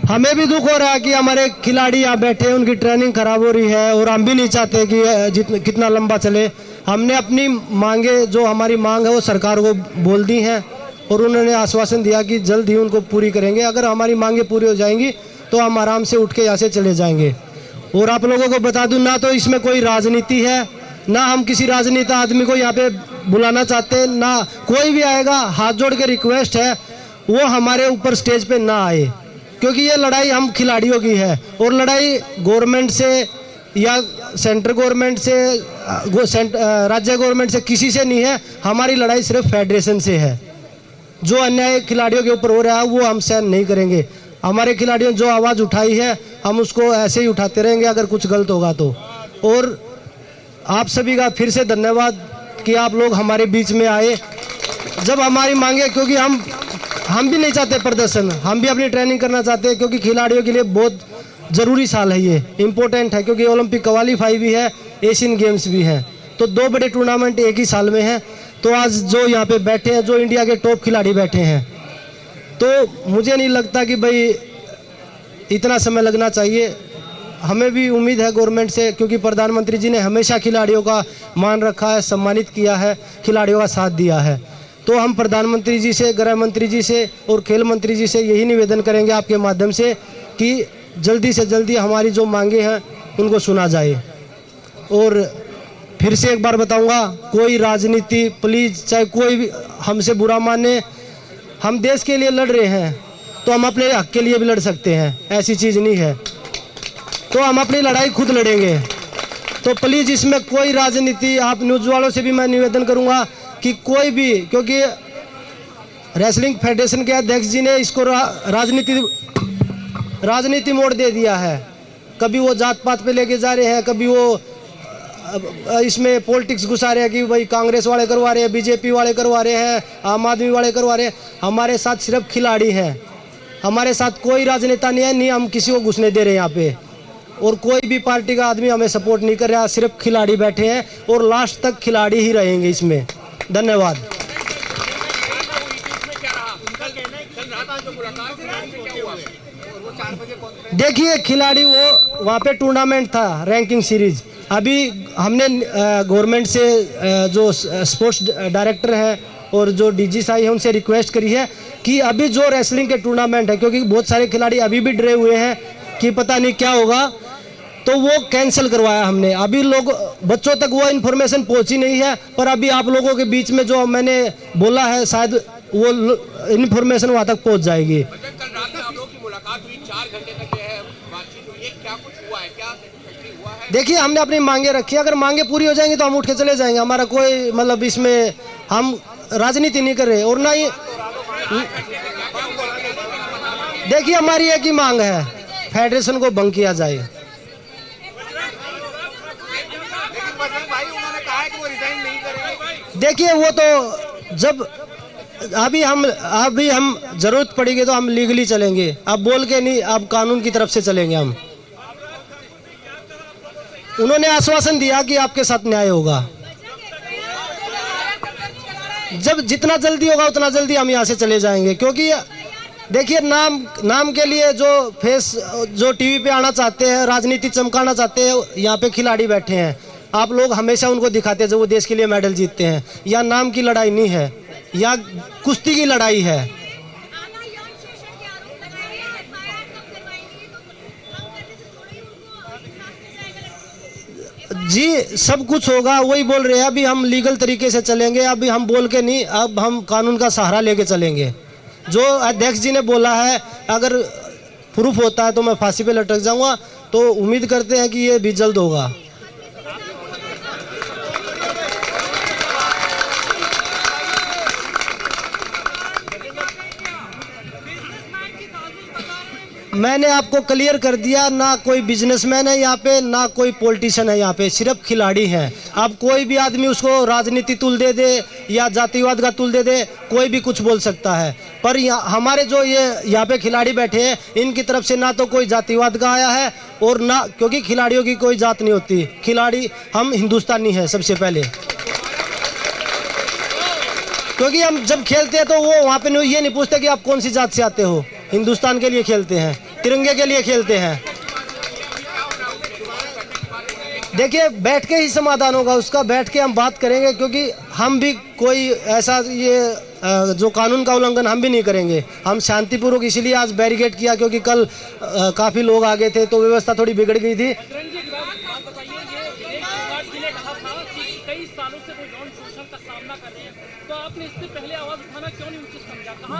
हमें भी दुख हो रहा है कि हमारे खिलाड़ी यहाँ बैठे हैं, उनकी ट्रेनिंग खराब हो रही है और हम भी नहीं चाहते कि कितना लंबा चले। हमने अपनी मांगे, जो हमारी मांग है वो सरकार को बोल दी हैं और उन्होंने आश्वासन दिया कि जल्द ही उनको पूरी करेंगे। अगर हमारी मांगे पूरी हो जाएंगी तो हम आराम से उठ के यहाँ से चले जाएंगे। और आप लोगों को बता दूं, ना तो इसमें कोई राजनीति है, ना हम किसी राजनेता आदमी को यहाँ पे बुलाना चाहते, ना कोई भी आएगा। हाथ जोड़ के रिक्वेस्ट है वो हमारे ऊपर स्टेज पे ना आए, क्योंकि ये लड़ाई हम खिलाड़ियों की है और लड़ाई गवर्नमेंट से या सेंट्रल गवर्नमेंट से, राज्य गवर्नमेंट से, किसी से नहीं है। हमारी लड़ाई सिर्फ फेडरेशन से है। जो अन्याय खिलाड़ियों के ऊपर हो रहा है वो हम सहन नहीं करेंगे। हमारे खिलाड़ियों ने जो आवाज़ उठाई है हम उसको ऐसे ही उठाते रहेंगे अगर कुछ गलत होगा तो। और आप सभी का फिर से धन्यवाद कि आप लोग हमारे बीच में आए जब हमारी मांगे, क्योंकि हम भी नहीं चाहते प्रदर्शन, हम भी अपनी ट्रेनिंग करना चाहते हैं, क्योंकि खिलाड़ियों के लिए बहुत ज़रूरी साल है, ये इम्पोर्टेंट है, क्योंकि ओलंपिक क्वालीफाई भी है, एशियन गेम्स भी हैं, तो 2 बड़े टूर्नामेंट एक ही साल में हैं। तो आज जो यहाँ पे बैठे हैं, जो इंडिया के टॉप खिलाड़ी बैठे हैं, तो मुझे नहीं लगता कि भाई इतना समय लगना चाहिए। हमें भी उम्मीद है गवर्नमेंट से, क्योंकि प्रधानमंत्री जी ने हमेशा खिलाड़ियों का मान रखा है, सम्मानित किया है, खिलाड़ियों का साथ दिया है। तो हम प्रधानमंत्री जी से, गृह मंत्री जी से और खेल मंत्री जी से यही निवेदन करेंगे आपके माध्यम से कि जल्दी से जल्दी हमारी जो मांगे हैं उनको सुना जाए। और फिर से एक बार बताऊंगा, कोई राजनीति प्लीज़, चाहे कोई भी हमसे बुरा माने, हम देश के लिए लड़ रहे हैं तो हम अपने हक के लिए भी लड़ सकते हैं, ऐसी चीज़ नहीं है। तो हम अपनी लड़ाई खुद लड़ेंगे। तो प्लीज़ इसमें कोई राजनीति, आप न्यूज़ वालों से भी मैं निवेदन करूंगा कि कोई भी, क्योंकि रेसलिंग फेडरेशन के अध्यक्ष जी ने इसको राजनीति मोड़ दे दिया है। कभी वो जात पात पे लेके जा रहे हैं, कभी वो इसमें पॉलिटिक्स घुसा रहे हैं कि भाई कांग्रेस वाले करवा रहे हैं, बीजेपी वाले करवा रहे हैं, आम आदमी वाले करवा रहे हैं। हमारे साथ सिर्फ खिलाड़ी हैं, हमारे साथ कोई राजनेता नहीं है, नहीं हम किसी को घुसने दे रहे हैं यहाँ पे। और कोई भी पार्टी का आदमी हमें सपोर्ट नहीं कर रहा, सिर्फ खिलाड़ी बैठे हैं और लास्ट तक खिलाड़ी ही रहेंगे इसमें। धन्यवाद। देखिए खिलाड़ी, वो वहाँ पे टूर्नामेंट था, रैंकिंग सीरीज। अभी हमने गवर्नमेंट से जो स्पोर्ट्स डायरेक्टर हैं और जो डीजी साहब हैं उनसे रिक्वेस्ट करी है कि अभी जो रेसलिंग के टूर्नामेंट है, क्योंकि बहुत सारे खिलाड़ी अभी भी डरे हुए हैं कि पता नहीं क्या होगा, तो वो कैंसिल करवाया हमने। अभी लोग, बच्चों तक वो इन्फॉर्मेशन पहुंची नहीं है, पर अभी आप लोगों के बीच में जो मैंने बोला है शायद वो इन्फॉर्मेशन वहाँ तक पहुंच जाएगी। कल रात में आप लोगों की मुलाकात हुई, 4 घंटे तक है बातचीत हुई है, क्या कुछ हुआ है, क्या हुआ है? देखिए हमने अपनी मांगे रखी है, अगर मांगे पूरी हो जाएंगी तो हम उठ के चले जाएंगे। हमारा कोई मतलब इसमें हम राजनीति नहीं कर रहे और ना ही। देखिए हमारी एक ही मांग है, फेडरेशन को भंग किया जाए। देखिए वो तो जब अभी हम जरूरत पड़ेगी तो हम लीगली चलेंगे, अब बोल के नहीं, अब कानून की तरफ से चलेंगे हम। उन्होंने आश्वासन दिया कि आपके साथ न्याय होगा। जब जितना जल्दी होगा उतना जल्दी हम यहाँ से चले जाएंगे, क्योंकि देखिए नाम के लिए जो फेस, जो टीवी पे आना चाहते हैं, राजनीति चमकाना चाहते हैं, यहाँ पे खिलाड़ी बैठे हैं। आप लोग हमेशा उनको दिखाते हैं जब वो देश के लिए मेडल जीतते हैं। यहाँ नाम की लड़ाई नहीं है, यहाँ कुश्ती की लड़ाई है। जी सब कुछ होगा, वही बोल रहे हैं। अभी हम लीगल तरीके से चलेंगे, अभी हम बोल के नहीं, अब हम कानून का सहारा लेके चलेंगे। जो अध्यक्ष जी ने बोला है, अगर प्रूफ होता है तो मैं फांसी पे लटक जाऊंगा, तो उम्मीद करते हैं कि ये भी जल्द होगा। मैंने आपको क्लियर कर दिया, ना कोई बिजनेसमैन है यहाँ पे, ना कोई पॉलिटिशियन है यहाँ पे, सिर्फ खिलाड़ी हैं। अब कोई भी आदमी उसको राजनीति तुल दे दे या जातिवाद का तुल दे दे, कोई भी कुछ बोल सकता है। पर हमारे जो ये यहाँ पे खिलाड़ी बैठे हैं, इनकी तरफ से ना तो कोई जातिवाद का आया है और ना, क्योंकि खिलाड़ियों की कोई जात नहीं होती। खिलाड़ी हम हिंदुस्तानी हैं सबसे पहले, क्योंकि हम जब खेलते हैं तो वो वहाँ पे ये नहीं पूछते कि आप कौन सी जात से आते हो, हिंदुस्तान के लिए खेलते हैं। तिरंगे के लिए खेलते हैं। देखिए बैठ के ही समाधान होगा उसका, बैठ के हम बात करेंगे, क्योंकि हम भी कोई ऐसा ये जो कानून का उल्लंघन हम भी नहीं करेंगे। हम शांतिपूर्वक इसीलिए आज बैरिकेड किया, क्योंकि कल काफ़ी लोग आ गए थे तो व्यवस्था थोड़ी बिगड़ गई थी।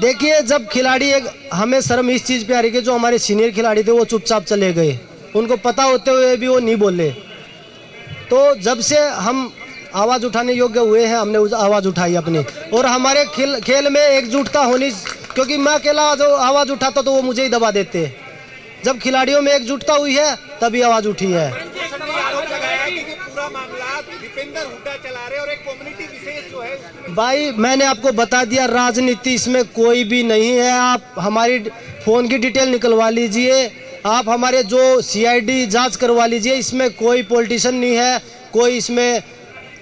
देखिए जब खिलाड़ी हमें शर्म इस चीज़ पे आ रही है कि जो हमारे सीनियर खिलाड़ी थे वो चुपचाप चले गए, उनको पता होते हुए भी वो नहीं बोले। तो जब से हम आवाज़ उठाने योग्य हुए हैं हमने आवाज़ उठाई अपनी, और हमारे खेल में एकजुटता होनी, क्योंकि मैं अकेला जो आवाज़ उठाता तो वो मुझे ही दबा देते। जब खिलाड़ियों में एकजुटता हुई है तभी आवाज़ उठी है। भाई मैंने आपको बता दिया, राजनीति इसमें कोई भी नहीं है। आप हमारी फ़ोन की डिटेल निकलवा लीजिए, आप हमारे जो सीआईडी जांच करवा लीजिए। इसमें कोई पॉलिटिशियन नहीं है, कोई इसमें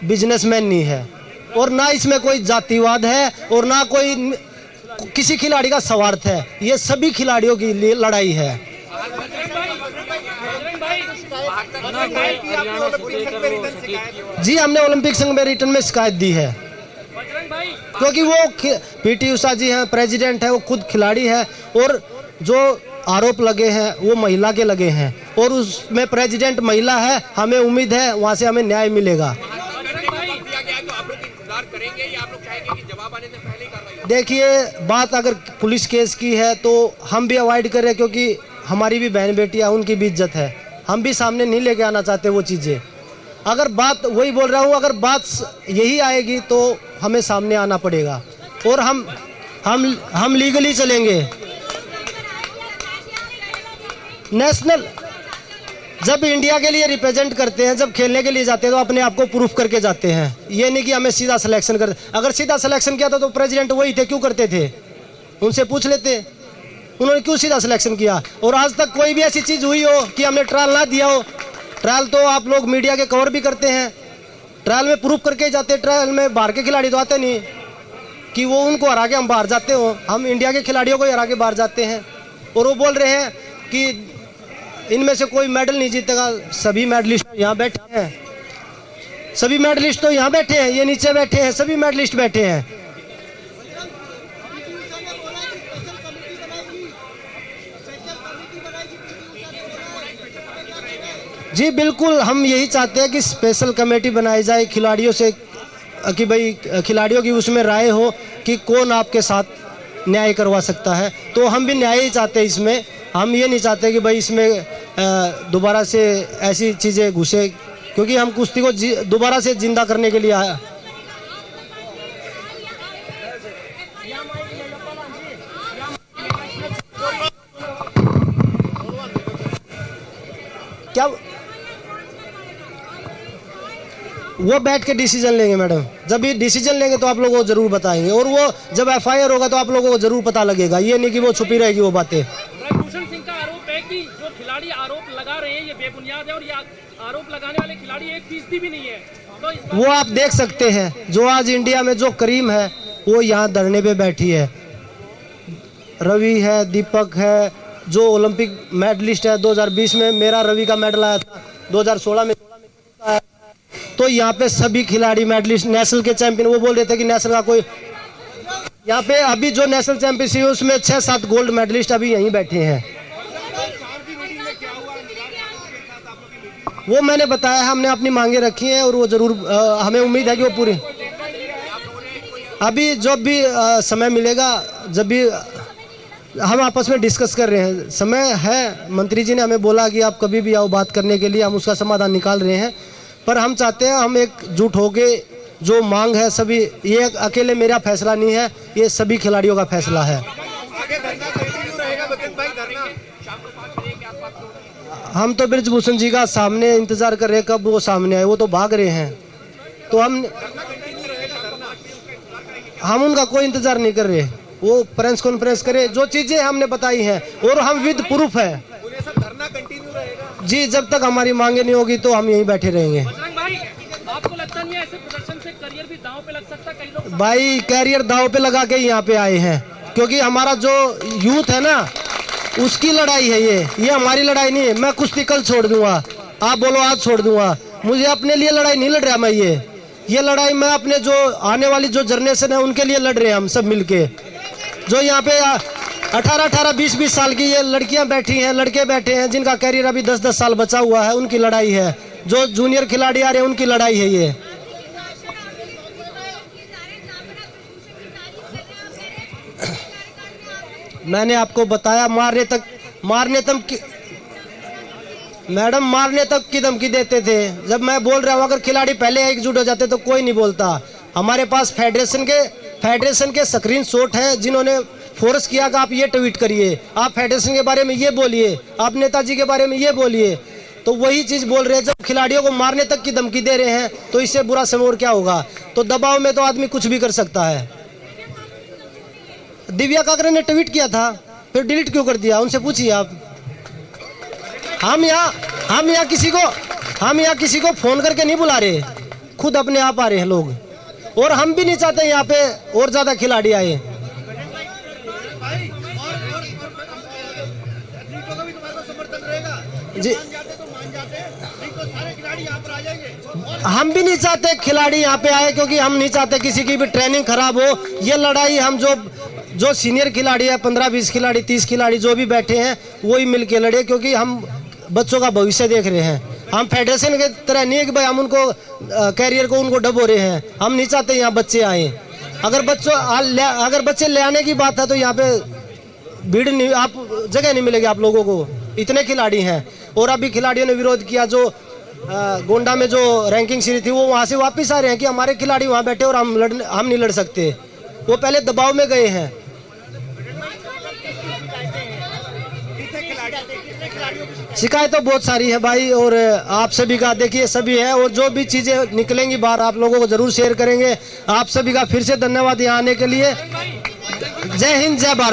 बिजनेसमैन नहीं है, और ना इसमें कोई जातिवाद है, और ना कोई किसी खिलाड़ी का स्वार्थ है। ये सभी खिलाड़ियों की लिए लड़ाई है। जी हमने ओलंपिक संघ में रिटर्न में शिकायत दी है, क्योंकि वो पीटी उषा जी हैं, प्रेसिडेंट है, वो खुद खिलाड़ी है, और जो आरोप लगे हैं वो महिला के लगे हैं, और उसमें प्रेसिडेंट महिला है। हमें उम्मीद है वहाँ से हमें न्याय मिलेगा। देखिए बात अगर पुलिस केस की है तो हम भी अवॉइड कर रहे हैं, क्योंकि हमारी भी बहन बेटियाँ, उनकी भी इज्जत है, हम भी सामने नहीं लेके आना चाहते वो चीज़ें। अगर बात वही बोल रहा हूँ, अगर बात यही आएगी तो हमें सामने आना पड़ेगा, और हम लीगली चलेंगे। नेशनल जब इंडिया के लिए रिप्रेजेंट करते हैं, जब खेलने के लिए जाते हैं तो अपने आप को प्रूफ करके जाते हैं। ये नहीं कि हमें सीधा सिलेक्शन कर, अगर सीधा सिलेक्शन किया था तो प्रेसिडेंट वही थे, क्यों करते थे? उनसे पूछ लेते, उन्होंने क्यों सीधा सिलेक्शन किया। और आज तक कोई भी ऐसी चीज़ हुई हो कि हमने ट्रायल ना दिया हो। ट्रायल तो आप लोग मीडिया के कवर भी करते हैं, ट्रायल में प्रूफ करके जाते हैं। ट्रायल में बाहर के खिलाड़ी तो आते नहीं कि वो उनको हरा के हम बाहर जाते हो, हम इंडिया के खिलाड़ियों को हरा के बाहर जाते हैं। और वो बोल रहे हैं कि इनमें से कोई मेडल नहीं जीतेगा। सभी मेडलिस्ट यहाँ बैठे हैं, सभी मेडलिस्ट तो यहाँ बैठे हैं, ये नीचे बैठे हैं, सभी मेडलिस्ट बैठे हैं। जी बिल्कुल, हम यही चाहते हैं कि स्पेशल कमेटी बनाई जाए खिलाड़ियों से, कि भाई खिलाड़ियों की उसमें राय हो कि कौन आपके साथ न्याय करवा सकता है। तो हम भी न्याय ही चाहते हैं इसमें। हम ये नहीं चाहते कि भाई इसमें दोबारा से ऐसी चीज़ें घुसे, क्योंकि हम कुश्ती को दोबारा से जिंदा करने के लिए आया। क्या वो बैठ के डिसीजन लेंगे मैडम? जब ये डिसीजन लेंगे तो आप लोगों को जरूर बताएंगे, और वो जब एफआईआर होगा तो आप लोगों को जरूर पता लगेगा। ये नहीं कि वो छुपी रहेगी वो बातें। भूषण सिंह का आरोप है कि जो खिलाड़ी आरोप लगा रहे हैं ये बेबुनियाद है, और ये आरोप लगाने वाले खिलाड़ी 1% भी नहीं है। तो वो आप देख सकते हैं, जो आज इंडिया में जो करीम है वो यहाँ धरने पे बैठी है, रवि है, दीपक है, जो ओलंपिक मेडलिस्ट है। 2020 में मेरा रवि का मेडल आया था, 2016 में आया। तो यहाँ पे सभी खिलाड़ी मेडलिस्ट, नेशनल के चैंपियन, वो बोल रहे थे कि नेशनल का कोई, यहाँ पे अभी जो नेशनल चैंपियनशिप है उसमें 6-7 गोल्ड मेडलिस्ट अभी यहीं बैठे हैं। वो मैंने बताया, हमने अपनी मांगे रखी हैं, और वो जरूर हमें उम्मीद है कि वो पूरी, अभी जब भी समय मिलेगा, जब भी हम आपस में डिस्कस कर रहे हैं, समय है। मंत्री जी ने हमें बोला कि आप कभी भी आओ बात करने के लिए, हम उसका समाधान निकाल रहे हैं। पर हम चाहते हैं हम एकजुट होके जो मांग है सभी, ये अकेले मेरा फैसला नहीं है, ये सभी खिलाड़ियों का फैसला है। हम तो ब्रिजभूषण जी का सामने इंतजार कर रहे हैं, कब वो सामने आए। वो तो भाग रहे हैं, तो हम उनका कोई इंतजार नहीं कर रहे। वो प्रेस कॉन्फ्रेंस करे, जो चीजें हमने बताई हैं, और हम विद प्रूफ है जी। जब तक हमारी मांगे नहीं होगी तो हम यहीं बैठे रहेंगे। भाई, आपको लगता नहीं है ऐसे प्रदर्शन से करियर भी दांव पे लग सकता है? कई लोग भाई कैरियर दांव पे लगा के यहाँ पे आए हैं, क्योंकि हमारा जो यूथ है ना, उसकी लड़ाई है ये हमारी लड़ाई नहीं है। मैं कुश्ती कल छोड़ दूंगा, आप बोलो आज छोड़ दूंगा, मुझे अपने लिए लड़ाई नहीं लड़ रहा मैं। ये लड़ाई मैं अपने जो आने वाली जो जनरेशन है उनके लिए लड़ रहे हैं हम सब मिलके। जो यहाँ पे 18-18, 20-20 साल की ये लड़कियां बैठी हैं, लड़के बैठे हैं जिनका कैरियर अभी 10-10 साल बचा हुआ है, उनकी लड़ाई है। जो जूनियर खिलाड़ी आ रहे हैं उनकी लड़ाई है ये। मैंने आपको बताया मारने तक मैडम मारने तक की धमकी देते थे। जब मैं बोल रहा हूँ अगर खिलाड़ी पहले एकजुट हो जाते तो कोई नहीं बोलता। हमारे पास फेडरेशन के स्क्रीन शॉट है जिन्होंने फोर्स किया कि आप ये ट्वीट करिए, आप फेडरेशन के बारे में ये बोलिए, आप नेताजी के बारे में ये बोलिए। तो वही चीज बोल रहे हैं। जब खिलाड़ियों को मारने तक की धमकी दे रहे हैं तो इससे बुरा समय और क्या होगा। तो दबाव में तो आदमी कुछ भी कर सकता है। दिव्या काकरे ने ट्वीट किया था, फिर डिलीट क्यों कर दिया, उनसे पूछिए आप। हम यहाँ किसी को फोन करके नहीं बुला रहे, खुद अपने आप आ रहे हैं लोग। और हम भी नहीं चाहते यहाँ पे और ज्यादा खिलाड़ी आए। जी हम भी नहीं चाहते खिलाड़ी यहाँ पे आए, क्योंकि हम नहीं चाहते किसी की भी ट्रेनिंग खराब हो। ये लड़ाई हम जो सीनियर खिलाड़ी है, 15-20 खिलाड़ी, 30 खिलाड़ी जो भी बैठे हैं वही मिलके लड़े, क्योंकि हम बच्चों का भविष्य देख रहे हैं। हम फेडरेशन के तरह नहीं है कि भाई हम उनको कैरियर को उनको डबो रहे हैं। हम नहीं चाहते यहाँ बच्चे आए। अगर बच्चे ले आने की बात है तो यहाँ पे भीड़ नहीं, आप जगह नहीं मिलेगी आप लोगों को, इतने खिलाड़ी हैं। और अभी खिलाड़ियों ने विरोध किया, जो गोंडा में जो रैंकिंग सीरीज थी वो वहाँ से वापस आ रहे हैं कि हमारे खिलाड़ी वहाँ बैठे और हम नहीं लड़ सकते। वो पहले दबाव में गए हैं। शिकायत तो बहुत सारी है भाई, और आप सभी का देखिए सभी है, और जो भी चीजें निकलेंगी बाहर आप लोगों को जरूर शेयर करेंगे। आप सभी का फिर से धन्यवाद यहाँ आने के लिए। जय हिंद, जय भारत।